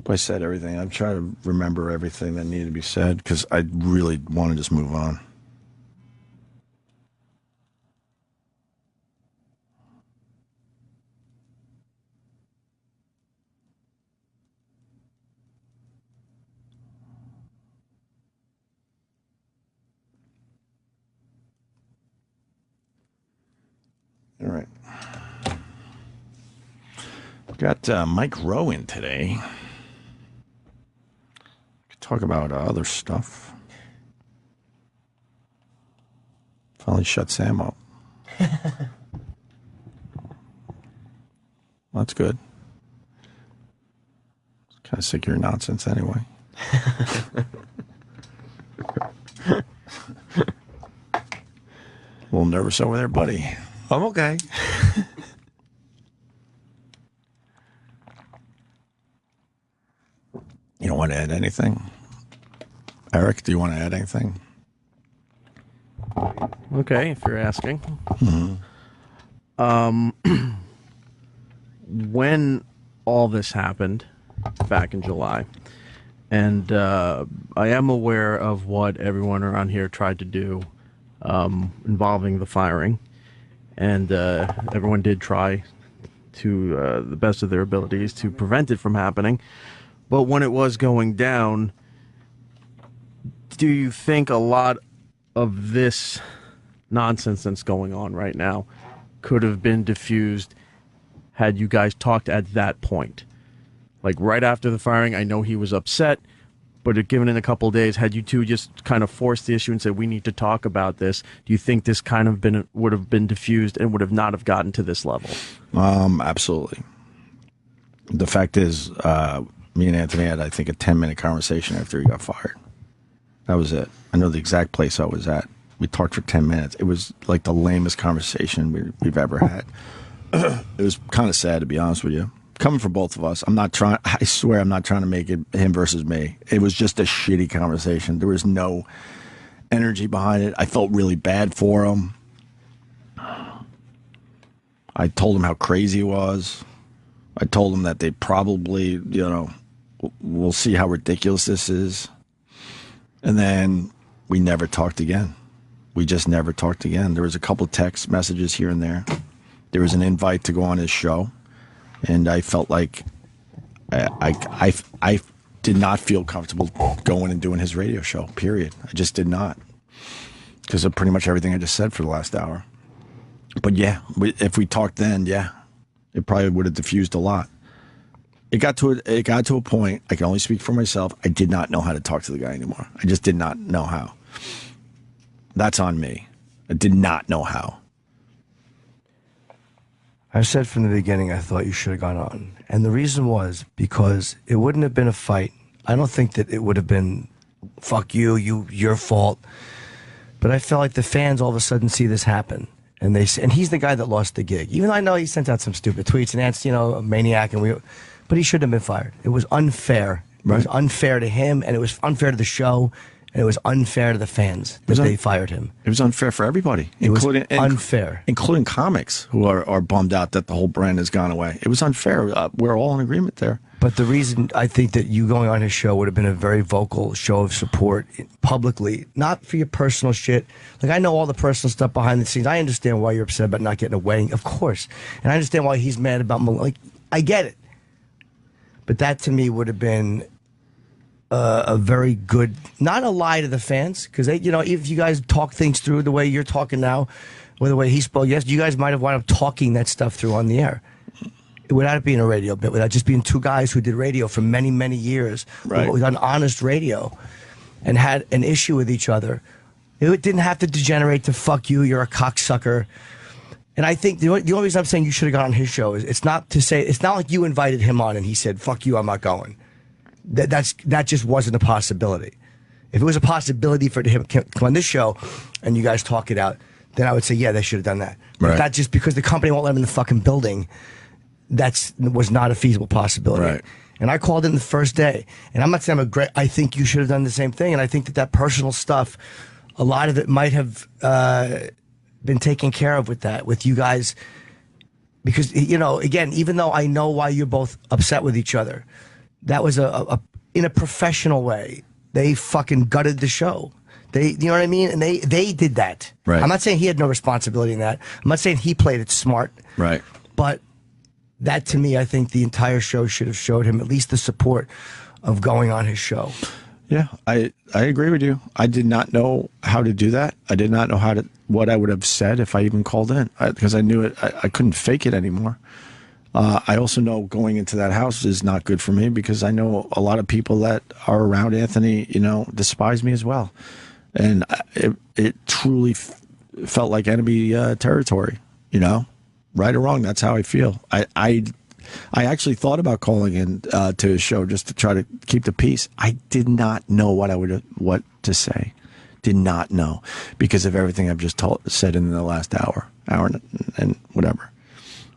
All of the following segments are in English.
hope I said everything. I'm trying to remember everything that needed to be said because I really want to just move on. All right. Got Mike Rowe in today. Could talk about other stuff. Finally shut Sam up. Well, that's good. Kind of sick of your nonsense anyway. A little nervous over there, buddy. I'm okay. You don't want to add anything? Eric, do you want to add anything? Okay, if you're asking. When all this happened back in July, and I am aware of what everyone around here tried to do involving the firing, and everyone did try to the best of their abilities to prevent it from happening. But when it was going down, do you think a lot of this nonsense that's going on right now could have been diffused had you guys talked at that point? Like right after the firing, I know he was upset, but given in a couple of days, had you two just kind of forced the issue and said, we need to talk about this, do you think this kind of would have been diffused and would have not have gotten to this level? Absolutely. The fact is, me and Anthony had, I think, a 10-minute conversation after he got fired. That was it. I know the exact place I was at. We talked for 10 minutes. It was like the lamest conversation we've ever had. It was kind of sad, to be honest with you. Coming from both of us, I swear I'm not trying to make it him versus me. It was just a shitty conversation. There was no energy behind it. I felt really bad for him. I told him how crazy he was. I told him that they probably, we'll see how ridiculous this is. And then we never talked again. We just never talked again. There was a couple text messages here and there. There was an invite to go on his show. And I felt like I did not feel comfortable going and doing his radio show, period. I just did not. Because of pretty much everything I just said for the last hour. But yeah, if we talked then, yeah, it probably would have diffused a lot. It got to a point, I can only speak for myself, I did not know how to talk to the guy anymore. I just did not know how. That's on me. I did not know how. I said from the beginning I thought you should have gone on. And the reason was because it wouldn't have been a fight. I don't think that it would have been, fuck you, your fault. But I felt like the fans all of a sudden see this happen. And he's the guy that lost the gig. Even though I know he sent out some stupid tweets and that's, a maniac. But he shouldn't have been fired. It was unfair. Right. It was unfair to him, and it was unfair to the show, and it was unfair to the fans that they fired him. It was unfair for everybody, unfair, including comics who are bummed out that the whole brand has gone away. It was unfair. We're all in agreement there. But the reason I think that you going on his show would have been a very vocal show of support publicly, not for your personal shit. Like, I know all the personal stuff behind the scenes. I understand why you're upset about not getting a wedding, of course, and I understand why he's mad about I get it. But that to me would have been a very good, not a lie to the fans, because if you guys talk things through the way you're talking now, or the way he spoke, yes, you guys might have wound up talking that stuff through on the air, without it being a radio bit, without just being two guys who did radio for many, many years, right, who done honest radio, and had an issue with each other. It didn't have to degenerate to fuck you, you're a cocksucker. And I think the only reason I'm saying you should have gone on his show is it's not like you invited him on and he said, fuck you, I'm not going. That just wasn't a possibility. If it was a possibility for him to come on this show and you guys talk it out, then I would say, yeah, they should have done that. Right. But that's just because the company won't let him in the fucking building. That was not a feasible possibility. Right. And I called in the first day. And I'm not saying I think you should have done the same thing. And I think that personal stuff, a lot of it might have been taken care of with you guys, because again, even though I know why you're both upset with each other, that was in a professional way. They fucking gutted the show. You know what I mean? And they did that. Right. I'm not saying he had no responsibility in that. I'm not saying he played it smart. Right. But that, to me, I think the entire show should have showed him at least the support of going on his show. Yeah, I agree with you. I did not know how to do that. I did not know what I would have said if I even called in, because I knew it. I couldn't fake it anymore. I also know going into that house is not good for me, because I know a lot of people that are around Anthony, despise me as well. And it truly felt like enemy territory, right or wrong. That's how I feel. I actually thought about calling in to his show just to try to keep the peace. I did not know what to say. Did not know, because of everything I've just said in the last hour and whatever.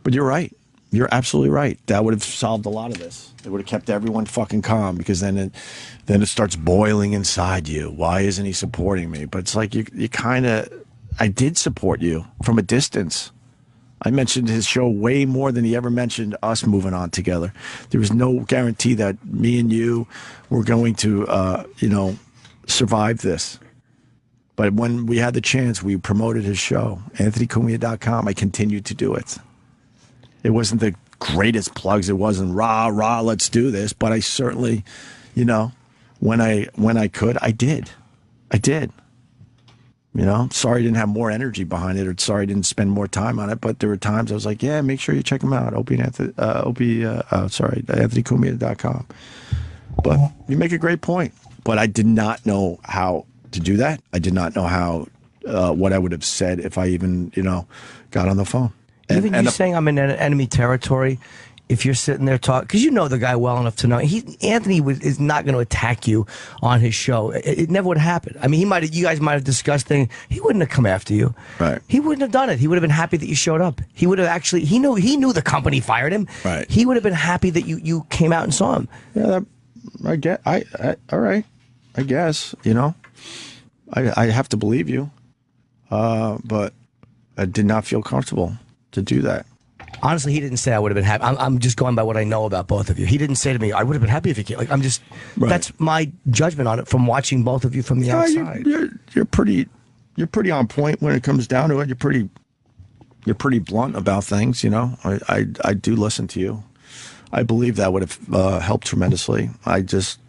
But you're right. You're absolutely right. That would have solved a lot of this. It would have kept everyone fucking calm, because then it starts boiling inside you. Why isn't he supporting me? But it's like you kind of, I did support you from a distance. I mentioned his show way more than he ever mentioned us moving on together. There was no guarantee that me and you were going to, survive this. But when we had the chance, we promoted his show, AnthonyCumia.com. I continued to do it. It wasn't the greatest plugs. It wasn't rah, let's do this. But I certainly, when I could, I did. Sorry I didn't have more energy behind it, or sorry I didn't spend more time on it. But there were times I was like, yeah, make sure you check him out. AnthonyCumia.com. But you make a great point. But I did not know how to do that. I did not know how, what I would have said if I even, got on the phone. Even you saying I'm in enemy territory, if you're sitting there talking, because you know the guy well enough to know Anthony is not going to attack you on his show. It never would happen. I mean, you guys might have discussed things. He wouldn't have come after you. Right. He wouldn't have done it. He would have been happy that you showed up. He would have actually. He knew the company fired him. Right. He would have been happy that you came out and saw him. Yeah. I get. All right. I guess. I have to believe you. But I did not feel comfortable to do that. Honestly, he didn't say I would have been happy. I'm just going by what I know about both of you. He didn't say to me, I would have been happy if you came. Like, I'm just, right. That's my judgment on it from watching both of you from the outside. You're pretty on point when it comes down to it. You're pretty blunt about things, I do listen to you. I believe that would have helped tremendously. I just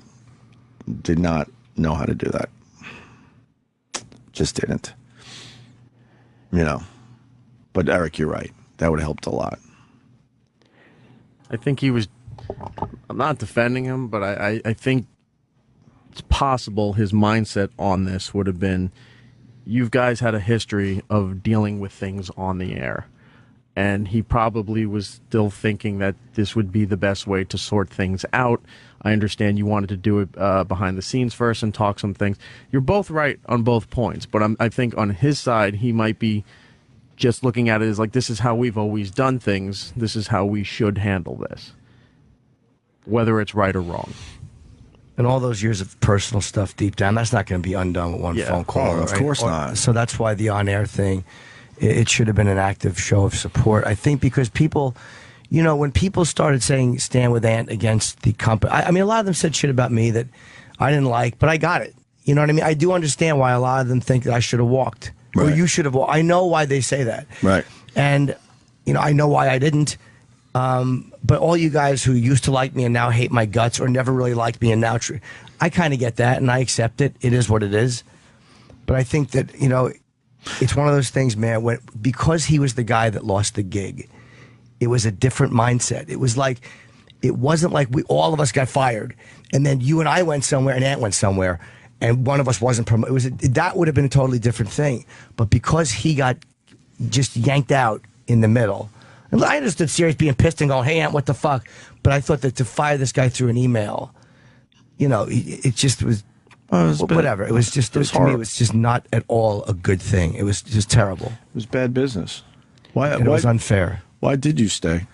did not know how to do that. Just didn't. But Eric, you're right. That would have helped a lot. I think I'm not defending him, but I think it's possible his mindset on this would have been, you guys had a history of dealing with things on the air. And he probably was still thinking that this would be the best way to sort things out. I understand you wanted to do it behind the scenes first and talk some things. You're both right on both points, but I think on his side, he might be just looking at it as like, this is how we've always done things. This is how we should handle this, whether it's right or wrong. And all those years of personal stuff deep down, that's not going to be undone with one phone call. Of course not. So that's why the on-air thing, it should have been an active show of support. I think because people, when people started saying stand with Ant against the company, I mean, a lot of them said shit about me that I didn't like, but I got it. You know what I mean? I do understand why a lot of them think that I should have walked. Right. Or you should have walked. I know why they say that. Right. And, I know why I didn't. But all you guys who used to like me and now hate my guts, or never really liked me and now, I kind of get that and I accept it. It is what it is. But I think that, it's one of those things, man, because he was the guy that lost the gig, it was a different mindset. It wasn't like all of us got fired and then you and I went somewhere and Ant went somewhere and one of us wasn't promoted. That would have been a totally different thing. But because he got just yanked out in the middle, and I understood Sirius being pissed and going, hey, Ant, what the fuck? But I thought that to fire this guy through an email, it just was, whatever. It was just, to me, it was just not at all a good thing. It was just terrible. It was bad business. It was unfair. Why did you stay?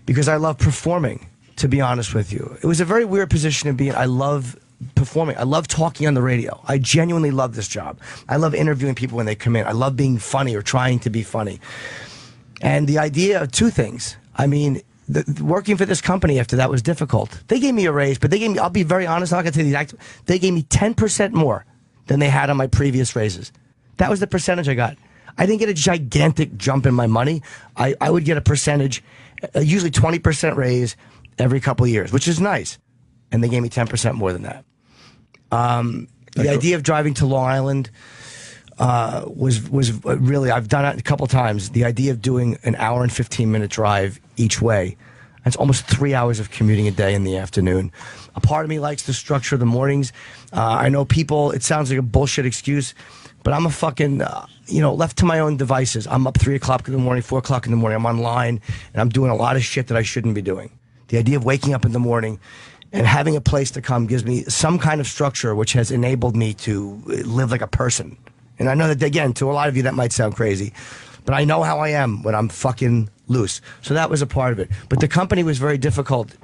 Because I love performing, to be honest with you. It was a very weird position to be in. I love performing. I love talking on the radio. I genuinely love this job. I love interviewing people when they come in. I love being funny or trying to be funny. And the idea of two things. I mean, working for this company after that was difficult. They gave me a raise, but they gave me, I'll be very honest, I'm not going to tell you the exact, they gave me 10% more than they had on my previous raises. That was the percentage I got. I didn't get a gigantic jump in my money. I would get a percentage, usually 20% raise every couple of years, which is nice. And they gave me 10% more than that. The idea of driving to Long Island was really, I've done it a couple times. The idea of doing an hour and 15-minute drive each way, that's almost 3 hours of commuting a day in the afternoon. A part of me likes the structure of the mornings. I know people, it sounds like a bullshit excuse, but I'm a fucking, left to my own devices. I'm up 3 o'clock in the morning, 4 o'clock in the morning. I'm online, and I'm doing a lot of shit that I shouldn't be doing. The idea of waking up in the morning and having a place to come gives me some kind of structure which has enabled me to live like a person. And I know that, again, to a lot of you that might sound crazy, but I know how I am when I'm fucking loose. So that was a part of it. But the company was very difficult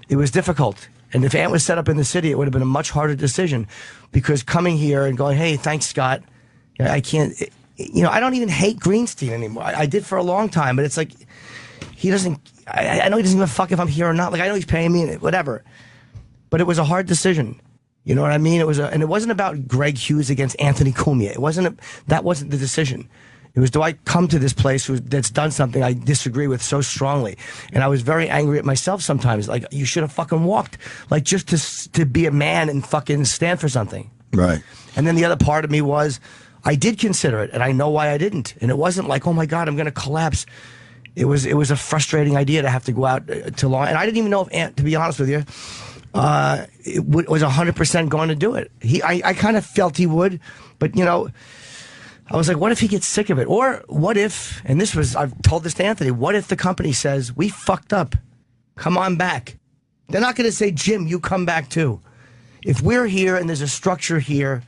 it was difficult. And if Ant was set up in the city, it would have been a much harder decision, because coming here and going, hey, thanks, Scott, I can't, I don't even hate Greenstein anymore. I did for a long time, but it's like, he doesn't, I know he doesn't give a fuck if I'm here or not. Like, I know he's paying me, whatever. But it was a hard decision. You know what I mean? And it wasn't about Greg Hughes against Anthony Cumia. That wasn't the decision. It was, do I come to this place that's done something I disagree with so strongly? And I was very angry at myself sometimes. Like, you should have fucking walked, like, just to be a man and fucking stand for something. Right. And then the other part of me was, I did consider it, and I know why I didn't. And it wasn't like, oh my God, I'm going to collapse. It was a frustrating idea to have to go out to Long, and I didn't even know if Ant, to be honest with you, was 100% going to do it. I kind of felt he would, but I was like, what if he gets sick of it? Or what if, and I've told this to Anthony, what if the company says, we fucked up, come on back? They're not going to say, Jim, you come back too. If we're here and there's a structure here,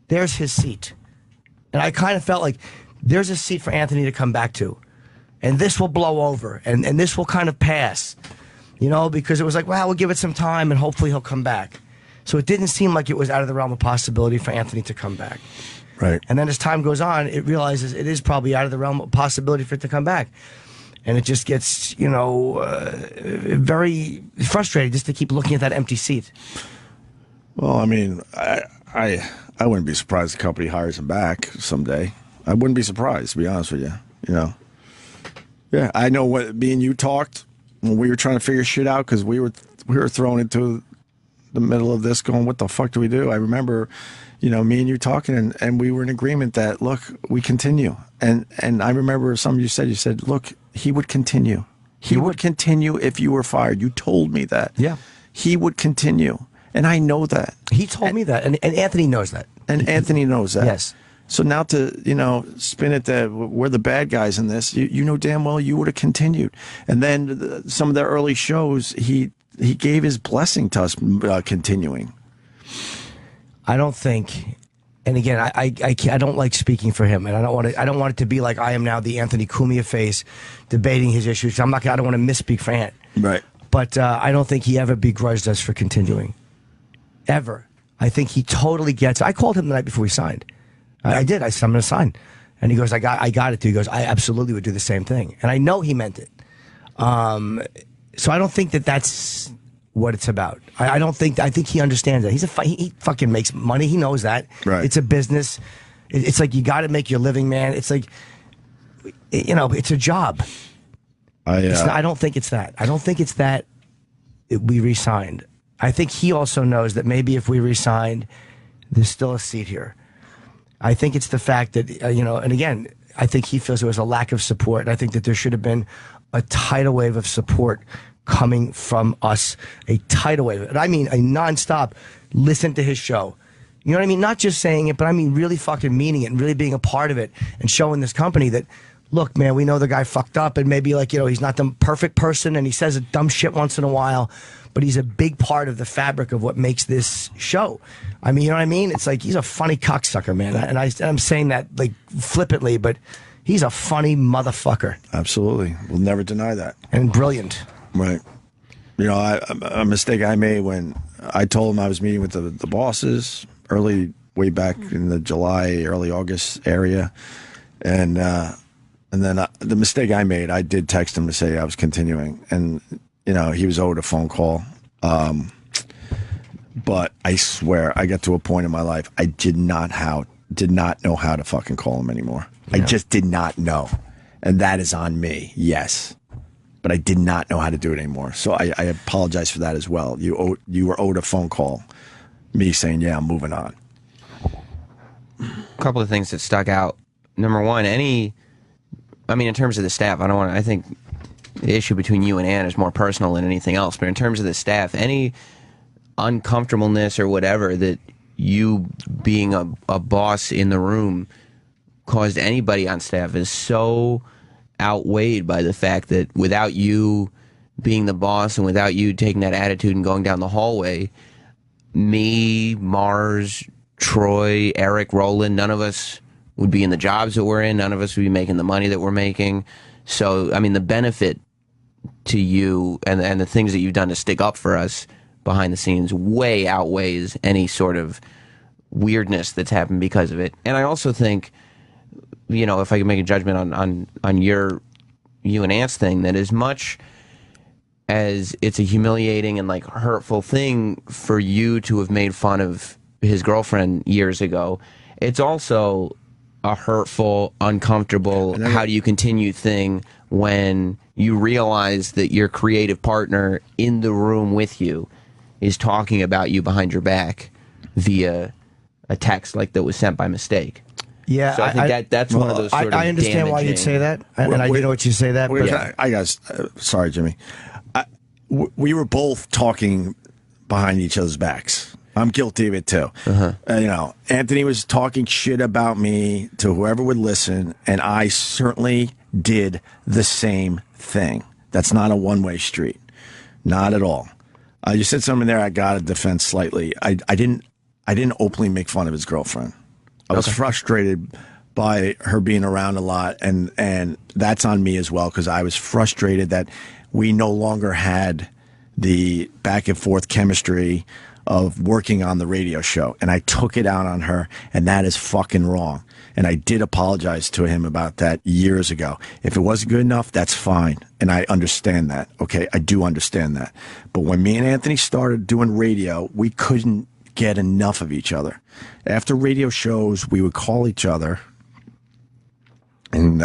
there's his seat. And I kind of felt like there's a seat for Anthony to come back to. And this will blow over, and this will kind of pass, because it was like, well, we'll give it some time, and hopefully he'll come back. So it didn't seem like it was out of the realm of possibility for Anthony to come back. Right. And then as time goes on, it realizes it is probably out of the realm of possibility for it to come back. And it just gets, very frustrating just to keep looking at that empty seat. Well, I mean, I wouldn't be surprised the company hires him back someday. I wouldn't be surprised, to be honest with you. Yeah, I know what me and you talked when we were trying to figure shit out, because we were thrown into the middle of this going, what the fuck do we do? I remember, me and you talking, and we were in agreement that, look, we continue. And I remember something you said, look, he would continue. He would continue if you were fired. You told me that. Yeah. He would continue. And I know that. He told me that. And Anthony knows that. And Anthony knows that. Yes. So now to, spin it that we're the bad guys in this, you know damn well you would have continued. And then some of the early shows, he gave his blessing to us continuing. I don't think, and again, I don't like speaking for him, and I don't want it to be like I am now the Anthony Cumia face debating his issues. I don't want to misspeak for Ant. Right. But I don't think he ever begrudged us for continuing. Ever. I think he totally gets it. I called him the night before we signed. I did. I said, I'm going to sign. And he goes, I got it too. He goes, I absolutely would do the same thing. And I know he meant it. So I don't think that that's what it's about. I think he understands that. He fucking makes money. He knows that. Right. It's a business. It's like, you got to make your living, man. It's like, it's a job. I don't think it's that. I don't think it's that we re-signed. I think he also knows that maybe if we re-signed, there's still a seat here. I think it's the fact that, and again, I think he feels there was a lack of support. And I think that there should have been a tidal wave of support coming from us, a tidal wave. And I mean a nonstop listen to his show. You know what I mean? Not just saying it, but I mean really fucking meaning it and really being a part of it and showing this company that, look, man, we know the guy fucked up and maybe he's not the perfect person and he says a dumb shit once in a while, but he's a big part of the fabric of what makes this show. I mean, you know what I mean? It's like, he's a funny cocksucker, man. And I'm saying that like flippantly, but he's a funny motherfucker. Absolutely. We'll never deny that. And brilliant. Right. A mistake I made when I told him I was meeting with the bosses way back in the July, early August area. And And then the mistake I made, I did text him to say I was continuing, and he was owed a phone call. But I swear, I got to a point in my life I did not know how to fucking call him anymore. Yeah. I just did not know, and that is on me. Yes, but I did not know how to do it anymore. So I apologize for that as well. You were owed a phone call, me saying, "Yeah, I'm moving on." A couple of things that stuck out. Number one, in terms of the staff, I think the issue between you and Ann is more personal than anything else. But in terms of the staff, any uncomfortableness or whatever that you being a boss in the room caused anybody on staff is so outweighed by the fact that without you being the boss and without you taking that attitude and going down the hallway, me, Mars, Troy, Eric, Roland, none of us would be in the jobs that we're in. None of us would be making the money that we're making. So, the benefit to you and the things that you've done to stick up for us behind the scenes way outweighs any sort of weirdness that's happened because of it. And I also think, if I can make a judgment on you and Ant's thing, that as much as it's a humiliating and hurtful thing for you to have made fun of his girlfriend years ago, it's also a hurtful, uncomfortable, how do you continue thing when you realize that your creative partner in the room with you is talking about you behind your back via a text that was sent by mistake. Yeah, so I think that's one of those sort of I understand why you'd say that, and I do know what you say that. But I guess, sorry, Jimmy. We were both talking behind each other's backs. I'm guilty of it too. Anthony was talking shit about me to whoever would listen, and I certainly did the same thing. That's not a one-way street, not at all. You said something there. I got to defend slightly. I didn't openly make fun of his girlfriend. I was frustrated by her being around a lot, and that's on me as well, because I was frustrated that we no longer had the back and forth chemistry of working on the radio show, and I took it out on her, and that is fucking wrong. And I did apologize to him about that years ago. If it wasn't good enough, that's fine, and I understand that. Okay, I do understand that. But when me and Anthony started doing radio, we couldn't get enough of each other. After radio shows, we would call each other, and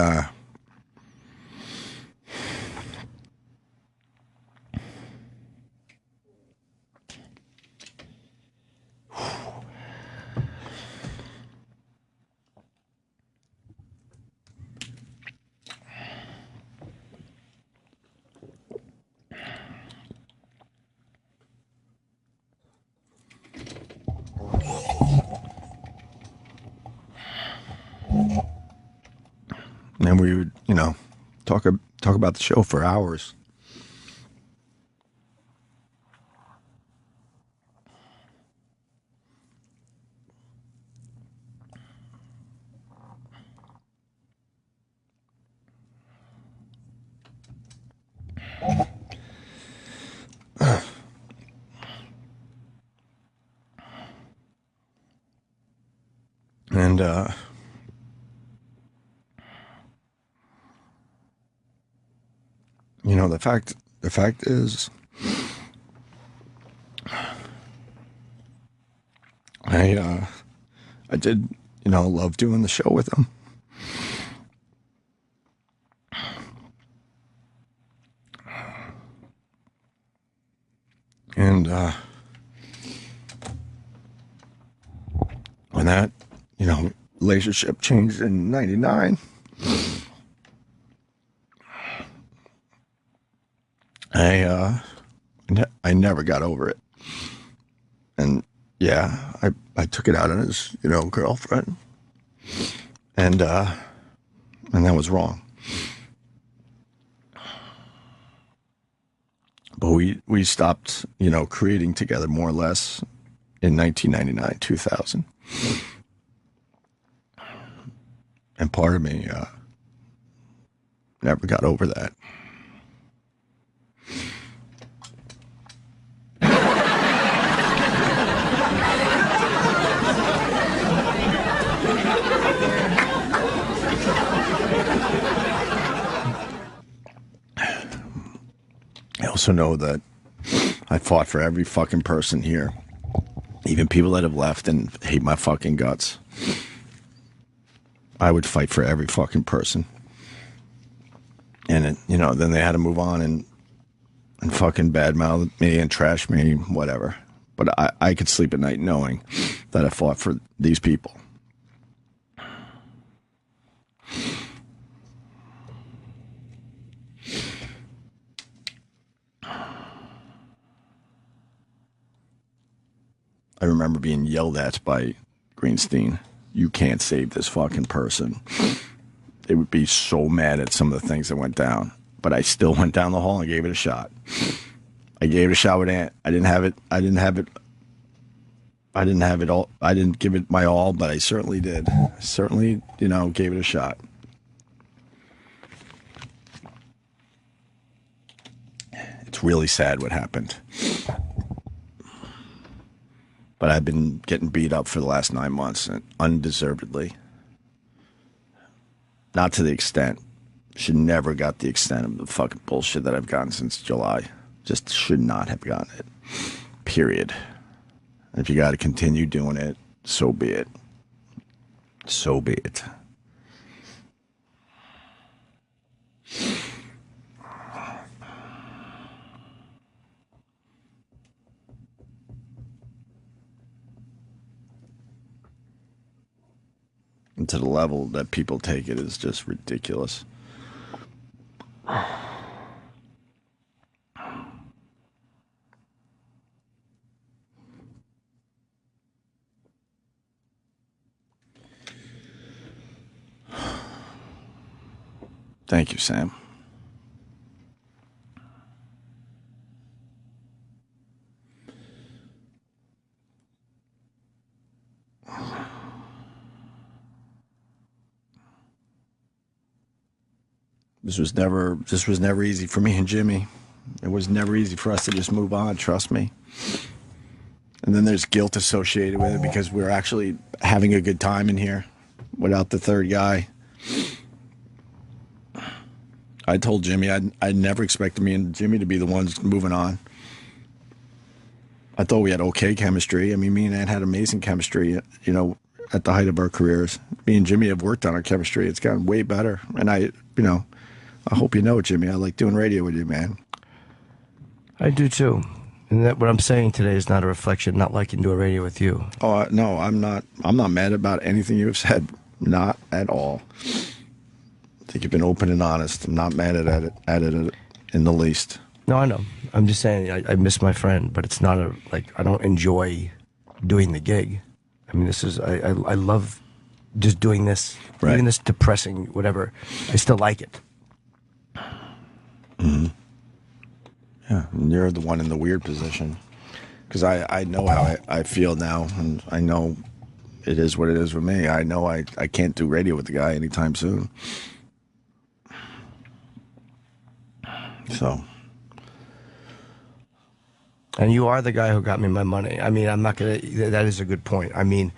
and we would, talk about the show for hours. And the fact is, I did, love doing the show with him. And when that, relationship changed in '99, I never got over it. And yeah, I took it out on his, girlfriend. And that was wrong. But we stopped, creating together more or less in 1999, 2000. And part of me never got over that. also know that I fought for every fucking person here, even people that have left and hate my fucking guts. I would fight for every fucking person. And, then they had to move on and fucking badmouth me and trash me, whatever. But I could sleep at night knowing that I fought for these people. I remember being yelled at by Greenstein. You can't save this fucking person. They would be so mad at some of the things that went down. But I still went down the hall and gave it a shot. I gave it a shot with Ant. I didn't have it all. I didn't give it my all, but I certainly did. I certainly, gave it a shot. It's really sad what happened. But I've been getting beat up for the last 9 months, and undeservedly. Not to the extent. Should never got the extent of the fucking bullshit that I've gotten since July. Just should not have gotten it. Period. And if you got to continue doing it, so be it. So be it. And to the level that people take it is just ridiculous. Thank you, Sam. This was never easy for me and Jimmy. It was never easy for us to just move on, trust me. And then there's guilt associated with it because we're actually having a good time in here without the third guy. I told Jimmy I never expected me and Jimmy to be the ones moving on. I thought we had okay chemistry. I mean, me and Ant had amazing chemistry, at the height of our careers. Me and Jimmy have worked on our chemistry. It's gotten way better. And I hope you know, Jimmy, I like doing radio with you, man. I do too. And that what I'm saying today is not a reflection, not liking to do a radio with you. Oh, no, I'm not mad about anything you have said. Not at all. I think you've been open and honest. I'm not mad at it in the least. No, I know. I'm just saying I miss my friend, but it's not I don't enjoy doing the gig. I mean, I love just doing this, right. Even this depressing, whatever. I still like it. Mm-hmm. Yeah, and you're the one in the weird position. Because I know how I feel now, and I know it is what it is with me. I know I can't do radio with the guy anytime soon. So. And you are the guy who got me my money. I mean, I'm not going to, that is a good point. I mean,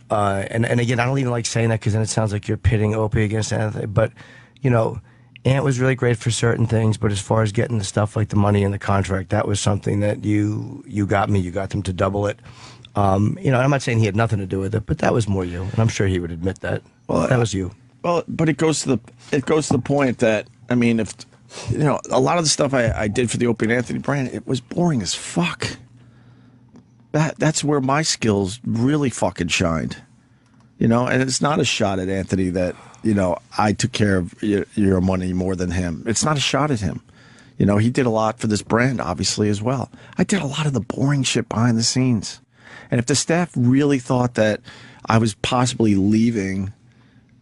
and again, I don't even like saying that because then it sounds like you're pitting Opie against Anthony. But, Ant was really great for certain things, but as far as getting the stuff like the money and the contract, that was something that you got me. You got them to double it. I'm not saying he had nothing to do with it, but that was more you, and I'm sure he would admit that. Well, that was you. Well, but it goes to the point that, I mean, if a lot of the stuff I did for the Opie and Anthony brand, it was boring as fuck. That's where my skills really fucking shined. And it's not a shot at Anthony that, I took care of your money more than him. It's not a shot at him. He did a lot for this brand, obviously, as well. I did a lot of the boring shit behind the scenes. And if the staff really thought that I was possibly leaving,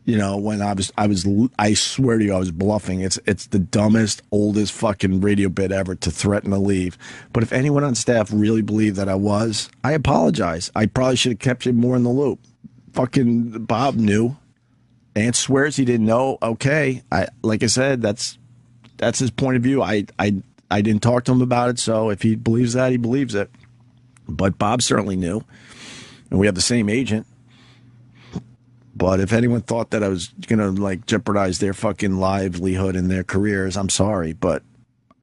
when I swear to you, I was bluffing. It's the dumbest, oldest fucking radio bit ever to threaten to leave. But if anyone on staff really believed that I apologize. I probably should have kept you more in the loop. Fucking Bob knew. Ant swears he didn't know. Okay, like I said, that's his point of view. I didn't talk to him about it, so if he believes that, he believes it. But Bob certainly knew, and we have the same agent. But if anyone thought that I was gonna jeopardize their fucking livelihood and their careers, I'm sorry, but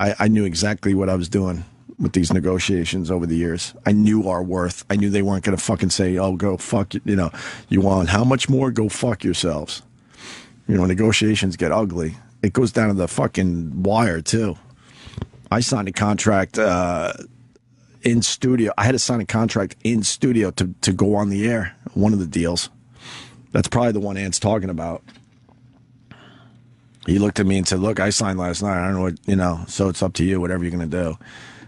I knew exactly what I was doing with these negotiations over the years. I knew our worth. I knew they weren't going to fucking say, oh, go fuck, you want how much more? Go fuck yourselves. Negotiations get ugly. It goes down to the fucking wire, too. I signed a contract in studio. I had to sign a contract in studio to go on the air, one of the deals. That's probably the one Ant's talking about. He looked at me and said, look, I signed last night. I don't know what, so it's up to you, whatever you're going to do.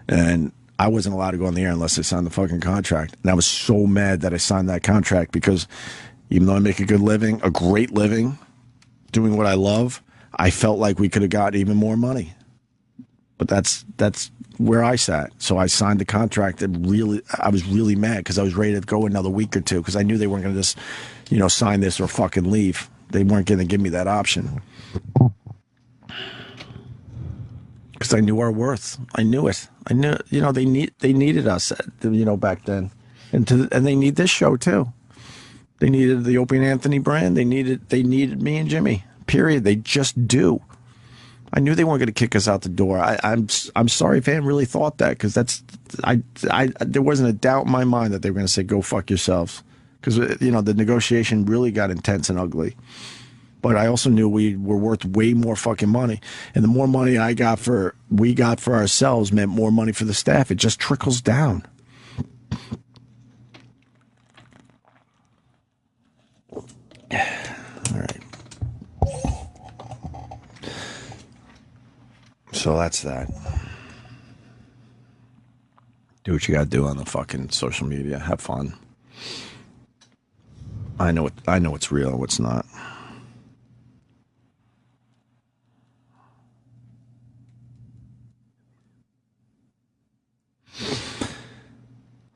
And I wasn't allowed to go on the air unless I signed the fucking contract. And I was so mad that I signed that contract because even though I make a good living, a great living, doing what I love, I felt like we could have got even more money. But that's where I sat. So I signed the contract. I was really mad because I was ready to go another week or two because I knew they weren't going to just, sign this or fucking leave. They weren't going to give me that option. Because I knew our worth. I knew it. I knew, they needed us, back then. And they need this show too. They needed the Opie and Anthony brand. They needed me and Jimmy. Period. They just do. I knew they weren't going to kick us out the door. I'm sorry if Ann really thought that because there wasn't a doubt in my mind that they were going to say go fuck yourselves because the negotiation really got intense and ugly. But I also knew we were worth way more fucking money, and the more money we got for ourselves meant more money for the staff. It just trickles down. All right. So that's that. Do what you got to do on the fucking social media. Have fun. I know what's real and what's not.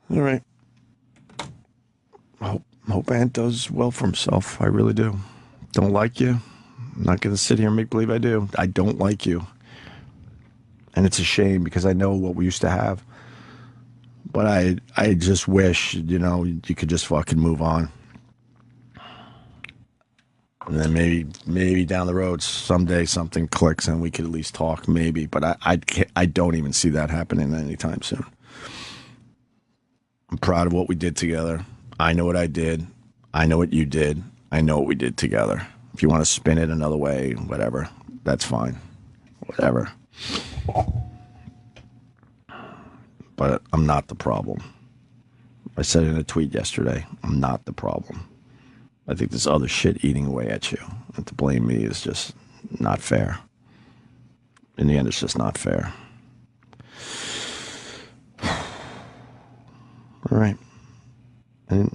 All right. Hope Ant does well for himself. I really do. Don't like you. I'm not going to sit here and make believe I do. I don't like you. And it's a shame because I know what we used to have. But I just wish, you could just fucking move on. And then maybe down the road, someday something clicks and we could at least talk, maybe. But I don't even see that happening anytime soon. I'm proud of what we did together. I know what I did. I know what you did. I know what we did together. If you want to spin it another way, whatever, that's fine. Whatever. But I'm not the problem. I said in a tweet yesterday, I'm not the problem. I think this other shit eating away at you. And to blame me is just not fair. In the end, it's just not fair. All right. I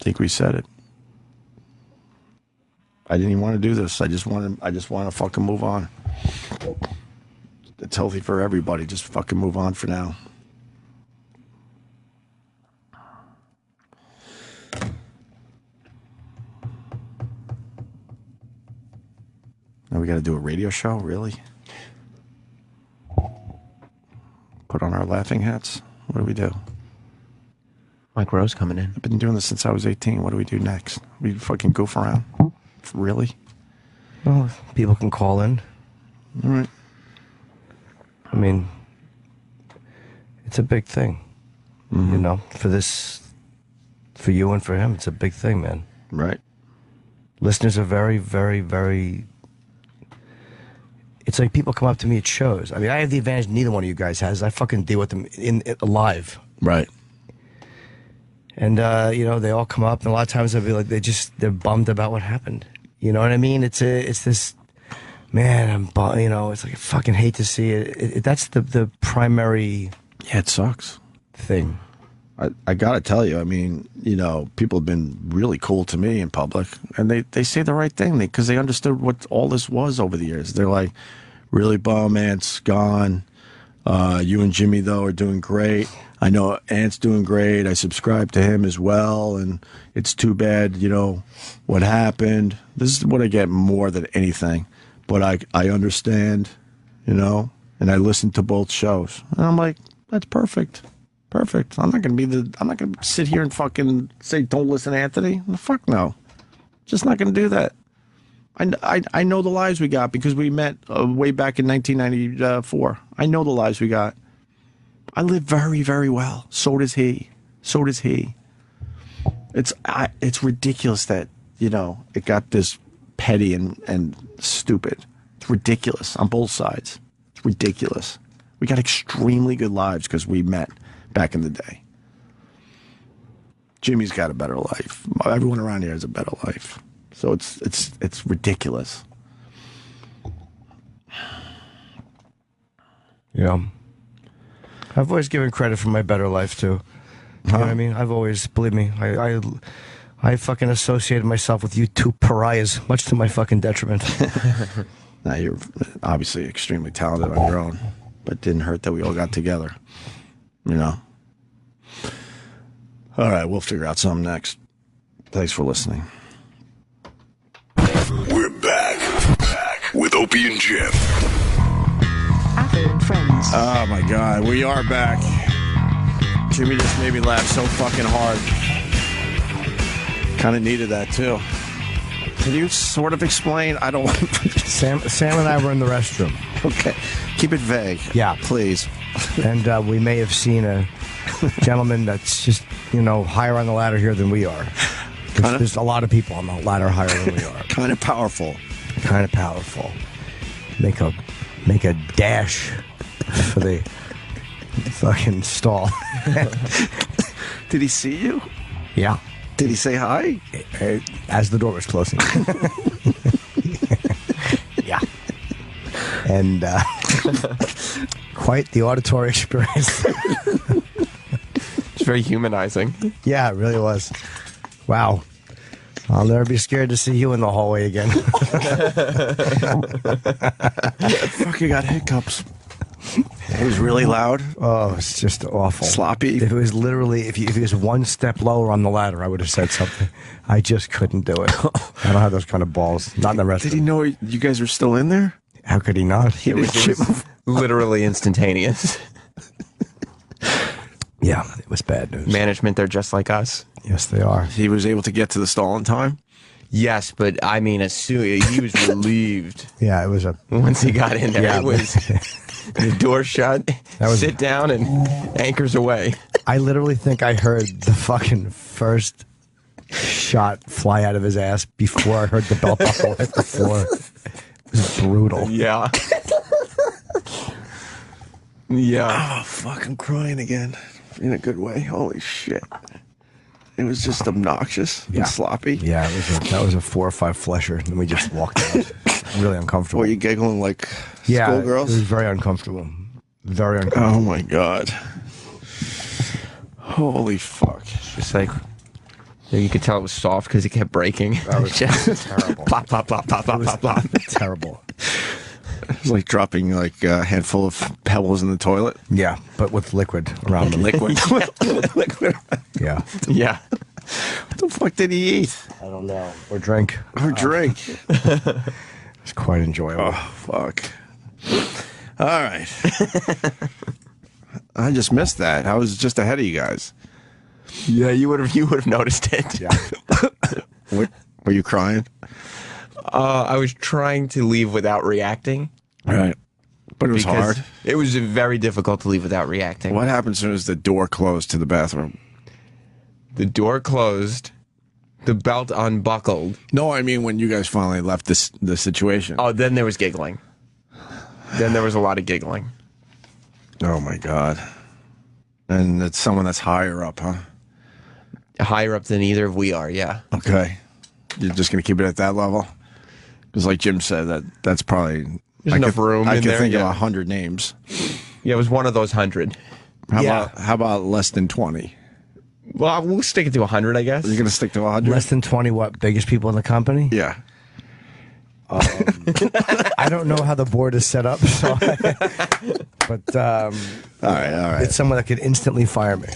think we said it. I didn't even want to do this. I just want to fucking move on. It's healthy for everybody. Just fucking move on for now. Now we got to do a radio show? Really? Put on our laughing hats? What do we do? Mike Rowe's coming in. I've been doing this since I was 18. What do we do next? We fucking goof around? Really? Well, people can call in. All right. I mean, it's a big thing. Mm-hmm. For you and for him, it's a big thing, man. Right. Listeners are very, very, very... It's like people come up to me at shows. I mean, I have the advantage neither one of you guys has. I fucking deal with them live. Right. And, they all come up, and a lot of times they'll be like, they're bummed about what happened. You know what I mean? It's this, man, it's like I fucking hate to see it. That's the primary... Yeah, it sucks. ...thing. I gotta tell you, I mean, people have been really cool to me in public, and they say the right thing because they understood what all this was over the years. They're like, really bum, Ant's gone. You and Jimmy, though, are doing great. I know Ant's doing great. I subscribe to him as well, and it's too bad, what happened. This is what I get more than anything. But I understand, and I listen to both shows. And I'm like, that's perfect. Perfect. I'm not going to sit here and fucking say, don't listen to Anthony. Fuck no. Just not going to do that. I know the lives we got because we met way back in 1994. I know the lives we got. I live very, very well. So does he. So does he. It's ridiculous that, it got this petty and stupid. It's ridiculous on both sides. It's ridiculous. We got extremely good lives because we met back in the day. Jimmy's got a better life. Everyone around here has a better life. So it's ridiculous. Yeah. I've always given credit for my better life too. You know what I mean? I've always, believe me, I fucking associated myself with you two pariahs, much to my fucking detriment. Now you're obviously extremely talented on your own, but it didn't hurt that we all got together. All right, we'll figure out something next. Thanks for listening. We're back with Opie and Jim. Ather and Friends. Oh my God, we are back. Jimmy just made me laugh so fucking hard. Kind of needed that too. Can you sort of explain? I don't. Sam and I were in the restroom. Okay, keep it vague. Yeah, please. And we may have seen a gentleman that's just higher on the ladder here than we are. There's a lot of people on the ladder higher than we are. Kind of powerful. Kind of powerful. Make a dash for the fucking stall. Did he see you? Yeah. Did he say hi? As the door was closing. Yeah. And quite the auditory experience. It's very humanizing. Yeah, it really was. Wow. I'll never be scared to see you in the hallway again. Fucking got hiccups. It was really loud. Oh, it's just awful. Sloppy. If it was literally, if he was one step lower on the ladder, I would have said something. I just couldn't do it. I don't have those kind of balls. Not in the rest. Did he know you guys were still in there? How could he not? It was literally instantaneous. Yeah, it was bad news. Management, they're just like us. Yes, they are. He was able to get to the stall in time? Yes, but I mean, as soon he was relieved. Yeah, it was a. Once he got in there, Yeah. it was the door shut, sit down, and anchors away. I literally think I heard the fucking first shot fly out of his ass before I heard the belt buckle hit the floor. It was brutal. Yeah. Yeah. Oh, fuck, I'm crying again. In a good way. Holy shit. It was just obnoxious and sloppy. Yeah, that was a 4 or 5 flesher, and we just walked out. Really uncomfortable. Were you giggling like Yeah, schoolgirls? it was very uncomfortable. Very uncomfortable. Oh my God. Holy fuck. Just like, you could tell it was soft because it kept breaking. That was just terrible. Plop, plop, plop, plop, plop, plop, plop. Terrible. It was like dropping like a handful of pebbles in the toilet. Yeah, but with liquid around them. Liquid. Liquid. Yeah. Yeah. What the fuck did he eat? I don't know. Or drink. Or drink. It's quite enjoyable. Oh, fuck. All right. I just missed that. I was just ahead of you guys. Yeah, you would have noticed it. Yeah. Were you crying? I was trying to leave without reacting. Right. But it was because hard. It was very difficult to leave without reacting. What happened as soon as the door closed to the bathroom? The door closed, the belt unbuckled. No, I mean when you guys finally left the situation. Oh, then there was giggling. Then there was a lot of giggling. Oh my God. And it's someone that's higher up, huh? Higher up than either of we are, yeah. Okay. You're just going to keep it at that level? Because like Jim said, that's probably... There's enough room I in could there, think of yeah. 100 names. Yeah, it was one of those 100. How about less than 20? Well, we'll stick it to 100, I guess. You're going to stick to 100? Less than 20 what? Biggest people in the company? Yeah. I don't know how the board is set up, so but All right. it's someone that could instantly fire me.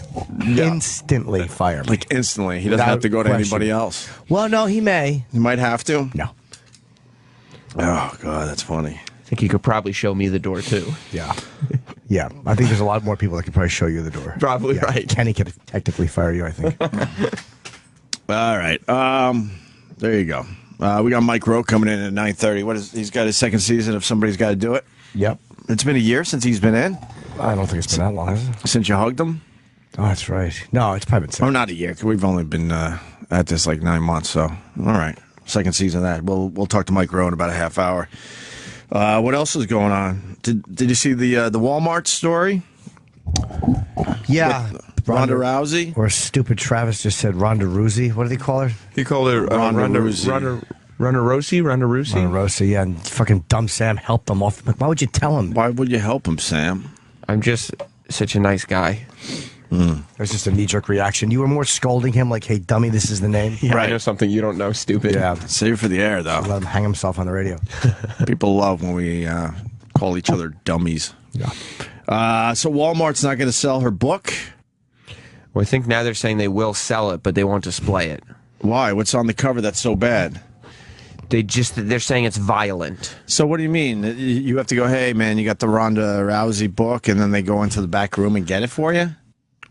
Yeah. Instantly fire me. Like instantly. He doesn't Without have to go to question. anybody else. Well, no, he may. He might have to? No. Oh, God, that's funny. I think you could probably show me the door, too. Yeah. Yeah. I think there's a lot more people that could probably show you the door. Probably Yeah. right. Kenny could technically fire you, I think. All right. There you go. We got Mike Rowe coming in at 9:30. He's got his second season of Somebody's Got to Do It. Yep. It's been a year since he's been in. I don't think it's been that long, has it? Since you hugged him? Oh, that's right. No, it's probably been Oh, not a year. 'Cause we've only been at this like 9 months. So, all right. Second season of that. We'll talk to Mike Rowe in about a half hour. What else is going on? Did you see the Walmart story? Yeah. Ronda Rousey? Or stupid Travis just said Ronda Rousey. What did he call her? He called her Ronda Rousey. Ronda Rousey? Ronda Rousey, yeah. And fucking dumb Sam helped him off. Why would you tell him? Why would you help him, Sam? I'm just such a nice guy. It was just a knee-jerk reaction. You were more scolding him like, hey, dummy, this is the name. Yeah, I know something you don't know, stupid. Yeah. Save it for the air, though. Let him hang himself on the radio. People love when we call each other dummies. Yeah. So Walmart's not going to sell her book? Well, I think now they're saying they will sell it, but they won't display it. Why? What's on the cover that's so bad? They're saying it's violent. So what do you mean? You have to go, hey, man, you got the Ronda Rousey book, and then they go into the back room and get it for you?